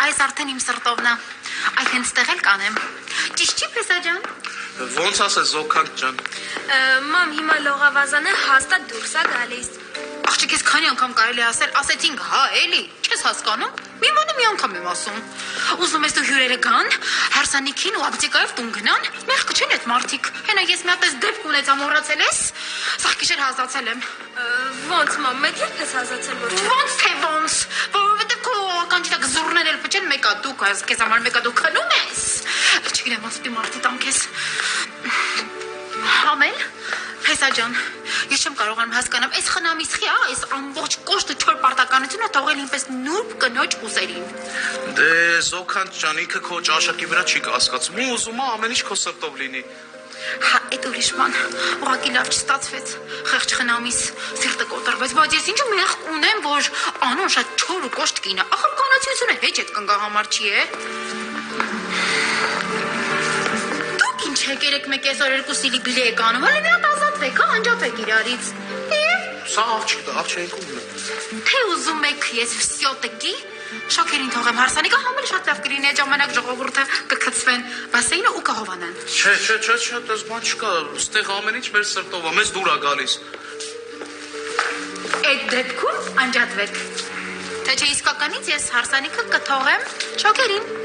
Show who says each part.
Speaker 1: Այս արդեն իմ սրտովն է։ Այդ հենց տեղ էլ կանեմ։ Ճիշտ չի, Փեսա ջան։
Speaker 2: Ոնց ասես Զոքանք ջան։
Speaker 3: Մամ, հիմա լողավազանը հաստատ դուրս է գալիս։
Speaker 1: Աղջիկ, ես քանի անգամ կարելի ասել, ասեցինք հա, էլի, չես հասկանում։ Մի անգամ եմ ասում։ Ուզում ես դու հյուրերը գան, հարսանիքին ու ապտիկայով տուն գնան, մեղքը չեն այդ մարդիկ։ Հենա ես մի հատ դեպք ունեցա, մոռացել ես։ Սաղ գիշեր հազացել եմ։
Speaker 3: Ոնց մամ, մեկ երբ ես հազացել որ չէ։
Speaker 1: Ոնց թե ոնց, որովհետև քո ականջիք զուռներ էլ փչեն մեկա դու, քեզ համար մեկա դու քնում ես։ Չգիտեմ, ասում մարդի տանք ես։ Համել, Փեսա ջան, ես չեմ կարողանում հասկանալ, այս խնամիսխի, այս ամբողջ կոշտը չոր պարտականությունը թողել ինպես նուրբ կնոջ ուսերին։
Speaker 2: Դե Զոքանք ջան, ինքը քո ճաշակի վրա չի կասկածում, ու ուզում է ամեն ինչ քո սրտով լինի։
Speaker 1: Հա, այդ ուրիշ բան, ուղղակի լավ չստացվեց, խեղճ խնամիս սիրտը կոտրվեց, բայց ես ինչ մեղք ունեմ, որ անուն շատ չոր ու կոշտ կին է, ախր կանացիությունը հեչ էդ կնգա համար չի է։ Դուք ինչ եք երեք մեկ այսօր երկու սիլի բիլի եք անում, հələ մի հատ ազատվեք, հա, անջատվեք իրարից։
Speaker 2: Սա աղջիկ աղջիկում է։
Speaker 1: Թե ուզում եք ես վսյո տկի, շոքերին թողեմ հարսանիքը, համել շատ լավ կլինի, այդ ժամանակ ժողովուրդը կգցվեն բասեինը ու կհովանան։
Speaker 2: Չէ, դες բան չկա, ստեղ ամեն ինչ մեր սրտով է, մեզ դուր է գալիս։
Speaker 1: Այդ դեպքում անջատվեք։ Թե չէ իսկականից ես հարսանիքը կթողեմ շոքերին։